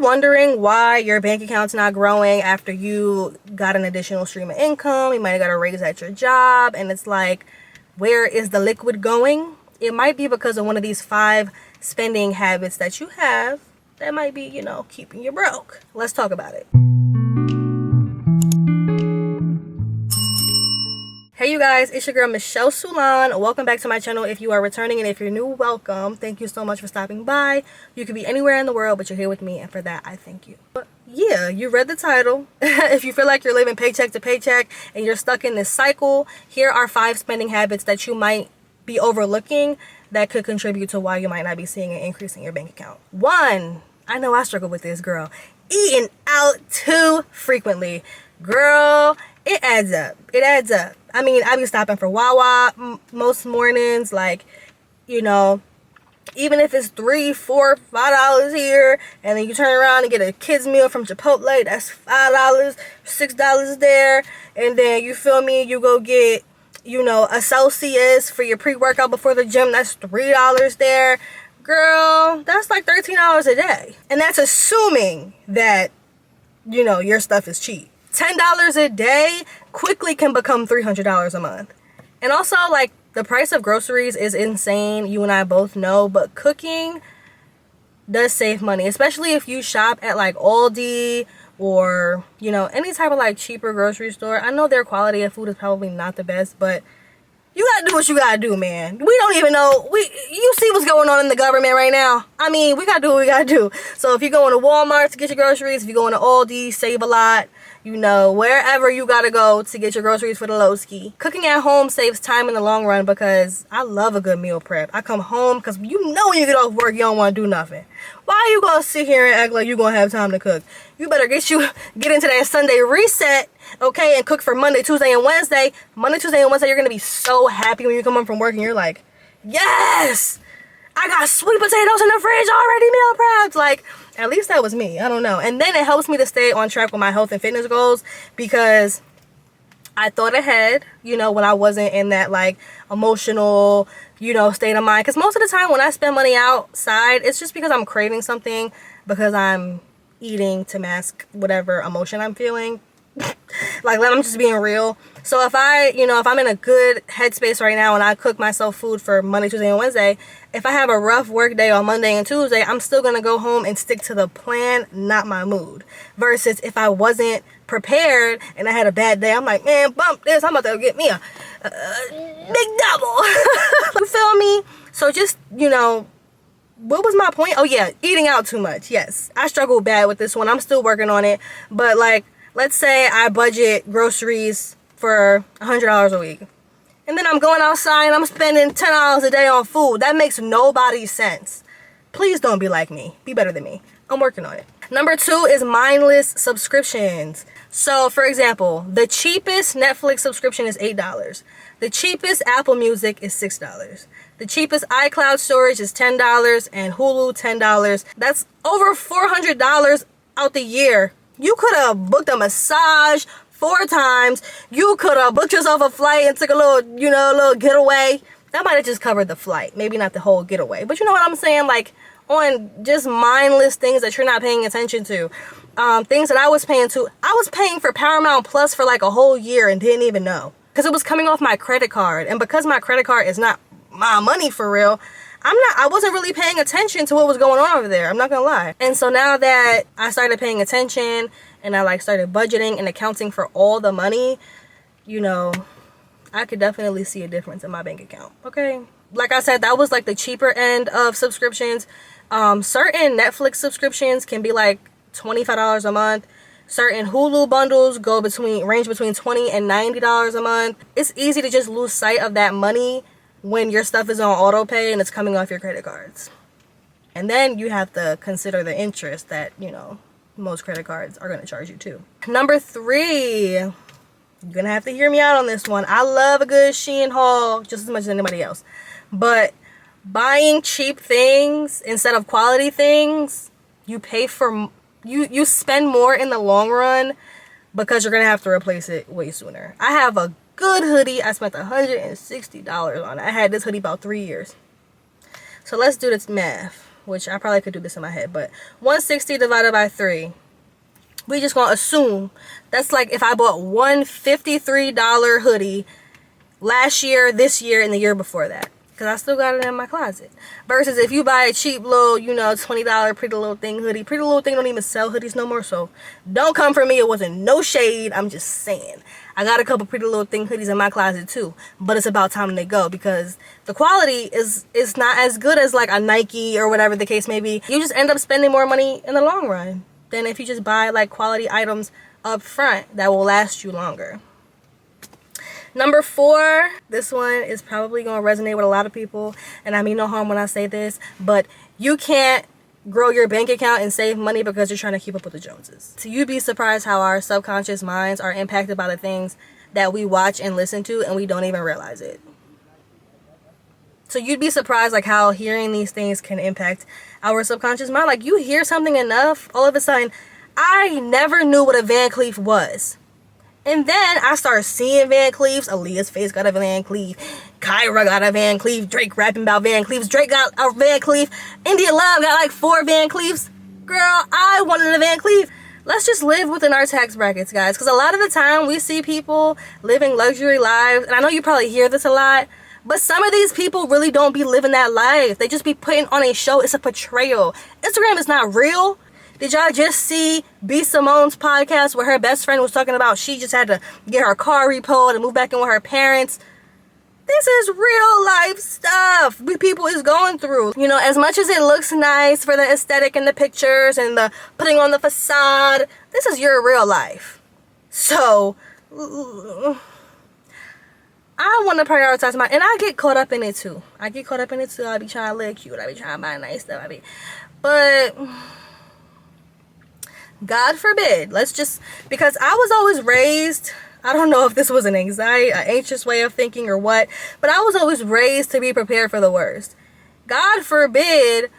you're wondering why your bank account's not growing after you got an additional stream of income, you might have got a raise at your job, and it's like, where is the liquid going? It might be because of one of these 5 spending habits that you have that might be, you know, keeping you broke. Let's talk about it. Hey you guys, it's your girl Michelle Sulaan. Welcome back to my channel. If you are returning and if you're new, welcome. Thank you so much for stopping by. You could be anywhere in the world, but you're here with me, and for that I thank you. But yeah, you read the title. If you feel like you're living paycheck to paycheck and you're stuck in this cycle, here are 5 spending habits that you might be overlooking that could contribute to why you might not be seeing an increase in your bank account. 1, I know I struggle with this, girl. Eating out too frequently. Girl, it adds up. It adds up. I mean, I be stopping for Wawa most mornings, like, you know, even if it's $3, $4, $5 here, and then you turn around and get a kid's meal from Chipotle, that's $5, $6 there, and then you feel me, you go get, you know, a Celsius for your pre-workout before the gym, that's $3 there. Girl, that's like $13 a day, and that's assuming that, you know, your stuff is cheap. $10 a day quickly can become $300 a month. And also, like, the price of groceries is insane. You and I both know, but cooking does save money, especially if you shop at like Aldi or, you know, any type of like cheaper grocery store. I know their quality of food is probably not the best, but you gotta do what you gotta do, man. We don't even know. You see what's going on in the government right now. I mean, we gotta do what we gotta do. So if you're going to Walmart to get your groceries, if you're going to Aldi, save a lot. You know, wherever you gotta go to get your groceries for the low ski. Cooking at home saves time in the long run because I love a good meal prep. I come home because you know when you get off work, you don't want to do nothing. Why are you gonna sit here and act like you're gonna have time to cook? You better get into that Sunday reset, okay, and cook for Monday, Tuesday, and Wednesday. Monday, Tuesday, and Wednesday, you're gonna be so happy when you come home from work and you're like, yes! I got sweet potatoes in the fridge already meal prepped. Like, at least that was me. I don't know. And then it helps me to stay on track with my health and fitness goals because I thought ahead, you know, when I wasn't in that like emotional, you know, state of mind. Because most of the time when I spend money outside, it's just because I'm craving something, because I'm eating to mask whatever emotion I'm feeling. Like, I'm just being real. So if I'm in a good headspace right now and I cook myself food for Monday, Tuesday, and Wednesday, if I have a rough work day on Monday and Tuesday, I'm still gonna go home and stick to the plan, not my mood. Versus if I wasn't prepared and I had a bad day, I'm like, man, bump this, I'm about to get me a big double. You feel me? So just, you know, what was my point? Oh yeah, eating out too much. Yes, I struggle bad with this one. I'm still working on it. But like, let's say I budget groceries for $100 a week. And then I'm going outside and I'm spending $10 a day on food. That makes nobody's sense. Please don't be like me. Be better than me. I'm working on it. Number 2 is mindless subscriptions. So, for example, the cheapest Netflix subscription is $8. The cheapest Apple Music is $6. The cheapest iCloud storage is $10 and Hulu $10. That's over $400 out the year. You could have booked a massage 4 times. You could have booked yourself a flight and took a little getaway. That might have just covered the flight. Maybe not the whole getaway. But you know what I'm saying? Like, on just mindless things that you're not paying attention to. Things that I was paying to. I was paying for Paramount Plus for like a whole year and didn't even know. Because it was coming off my credit card. And because my credit card is not my money for real, I wasn't really paying attention to what was going on over there. I'm not gonna lie. And so now that I started paying attention and I like started budgeting and accounting for all the money, you know, I could definitely see a difference in my bank account. Okay. Like I said, that was like the cheaper end of subscriptions. Certain Netflix subscriptions can be like $25 a month. Certain Hulu bundles range between $20 and $90 a month. It's easy to just lose sight of that money when your stuff is on auto pay and it's coming off your credit cards. And then you have to consider the interest that, you know, most credit cards are going to charge you too. Number 3, you're going to have to hear me out on this one. I love a good Shein haul just as much as anybody else. But buying cheap things instead of quality things, you spend more in the long run because you're going to have to replace it way sooner. I have a good hoodie. I spent $160 on it. I had this hoodie about 3 years. So let's do this math. which I probably could do this in my head, but 160 divided by 3. We just gonna assume that's like if I bought one $53 hoodie last year, this year, and the year before that. Because I still got it in my closet. Versus if you buy a cheap little, you know, $20 Pretty Little Thing hoodie. Pretty Little Thing don't even sell hoodies no more, so don't come for me. It wasn't no shade. I'm just saying. I got a couple Pretty Little Thing hoodies in my closet too. But it's about time they go because the quality is not as good as like a Nike or whatever the case may be. You just end up spending more money in the long run than if you just buy like quality items up front that will last you longer. Number 4, this one is probably going to resonate with a lot of people, and I mean no harm when I say this, but you can't grow your bank account and save money because you're trying to keep up with the Joneses. So you'd be surprised how our subconscious minds are impacted by the things that we watch and listen to, and we don't even realize it. So you'd be surprised like how hearing these things can impact our subconscious mind. Like you hear something enough, all of a sudden, I never knew what a Van Cleef was. And then I started seeing Van Cleefs. Aaliyah's face got a Van Cleef. Kyra got a Van Cleef. Drake rapping about Van Cleefs. Drake got a Van Cleef. India Love got like 4 Van Cleefs. Girl, I wanted a Van Cleef. Let's just live within our tax brackets, guys. Because a lot of the time we see people living luxury lives. And I know you probably hear this a lot. But some of these people really don't be living that life. They just be putting on a show. It's a portrayal. Instagram is not real. Did y'all just see B. Simone's podcast where her best friend was talking about she just had to get her car repoed and move back in with her parents? This is real life stuff we people is going through. You know, as much as it looks nice for the aesthetic and the pictures and the putting on the facade, this is your real life. So, I want to prioritize my, and I get caught up in it too. I be trying to look cute. I be trying to buy nice stuff. But God forbid, because I was always raised, I don't know if this was an anxious way of thinking or what, but I was always raised to be prepared for the worst. God forbid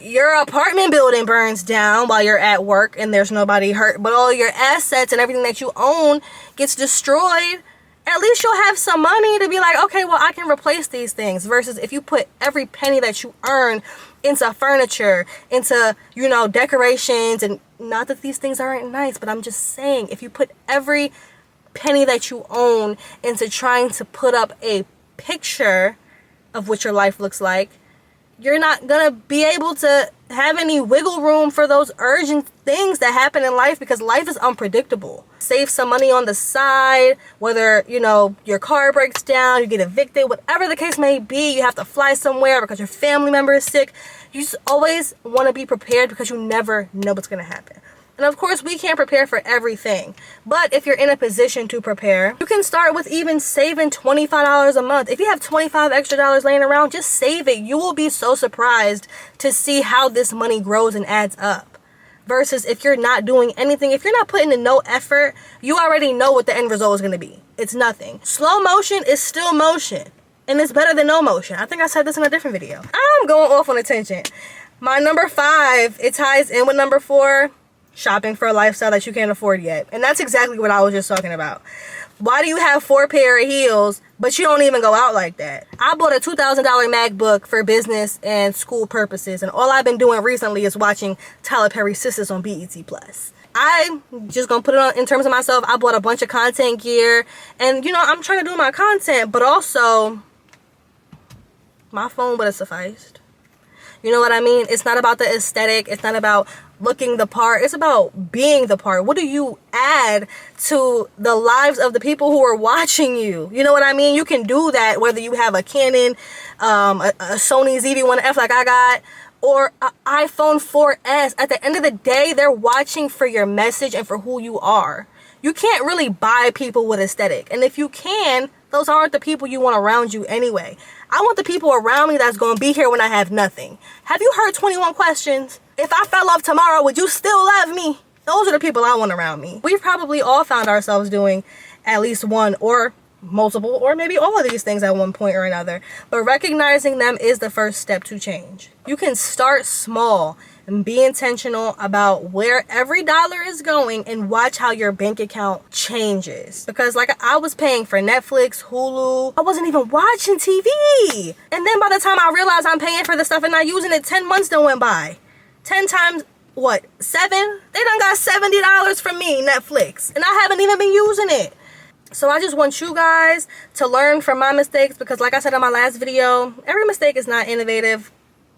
your apartment building burns down while you're at work and there's nobody hurt, but all your assets and everything that you own gets destroyed. At least you'll have some money to be like, okay, well, I can replace these things. Versus if you put every penny that you earn into furniture, into, you know, decorations, and not that these things aren't nice, but I'm just saying, if you put every penny that you own into trying to put up a picture of what your life looks like, you're not gonna be able to have any wiggle room for those urgent things that happen in life because life is unpredictable. Save some money on the side, whether, you know, your car breaks down, you get evicted, whatever the case may be, you have to fly somewhere because your family member is sick. You just always want to be prepared because you never know what's going to happen. And of course, we can't prepare for everything. But if you're in a position to prepare, you can start with even saving $25 a month. If you have $25 extra laying around, just save it. You will be so surprised to see how this money grows and adds up. Versus if you're not doing anything, if you're not putting in no effort, you already know what the end result is going to be. It's nothing. Slow motion is still motion. And it's better than no motion. I think I said this in a different video. I'm going off on a tangent. My number 5, it ties in with number 4. Shopping for a lifestyle that you can't afford yet. And that's exactly what I was just talking about. Why do you have 4 pair of heels, but you don't even go out like that? I bought a $2,000 MacBook for business and school purposes, and all I've been doing recently is watching Tyler Perry Sisters on BET+. I'm just gonna put it on in terms of myself. I bought a bunch of content gear, and you know, I'm trying to do my content, but also my phone would have sufficed. You know what I mean? It's not about the aesthetic. It's not about looking the part. It's about being the part. What do you add to the lives of the people who are watching you? You know what I mean? You can do that whether you have a Canon, a Sony ZV-1F like I got, or an iPhone 4S. At the end of the day, they're watching for your message and for who you are. You can't really buy people with aesthetic. And if you can, those aren't the people you want around you anyway. I want the people around me that's going to be here when I have nothing. Have you heard 21 Questions? If I fell off tomorrow, would you still love me? Those are the people I want around me. We've probably all found ourselves doing at least one or multiple or maybe all of these things at one point or another. But recognizing them is the first step to change. You can start small. and be intentional about where every dollar is going, and watch how your bank account changes. Because like I was paying for Netflix, Hulu, I wasn't even watching TV. And then by the time I realized I'm paying for the stuff and not using it, 10 months done went by. 10 times what? 7? They done got $70 from me, Netflix, and I haven't even been using it. So I just want you guys to learn from my mistakes, because like I said in my last video, every mistake is not innovative.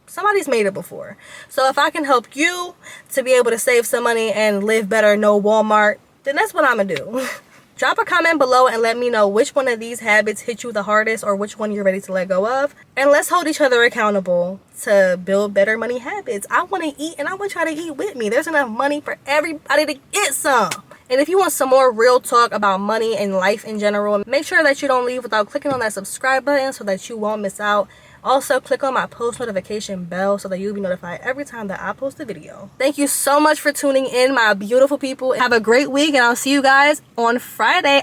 Somebody's made it before. So if I can help you to be able to save some money and live better, no Walmart, then that's what I'm gonna do. Drop a comment below and let me know which one of these habits hit you the hardest, or which one you're ready to let go of. And let's hold each other accountable to build better money habits. I want to eat, and I want y'all to eat with me. There's enough money for everybody to get some. And if you want some more real talk about money and life in general, make sure that you don't leave without clicking on that subscribe button so that you won't miss out. Also, click on my post notification bell so that you'll be notified every time that I post a video. Thank you so much for tuning in, my beautiful people. Have a great week, and I'll see you guys on Friday.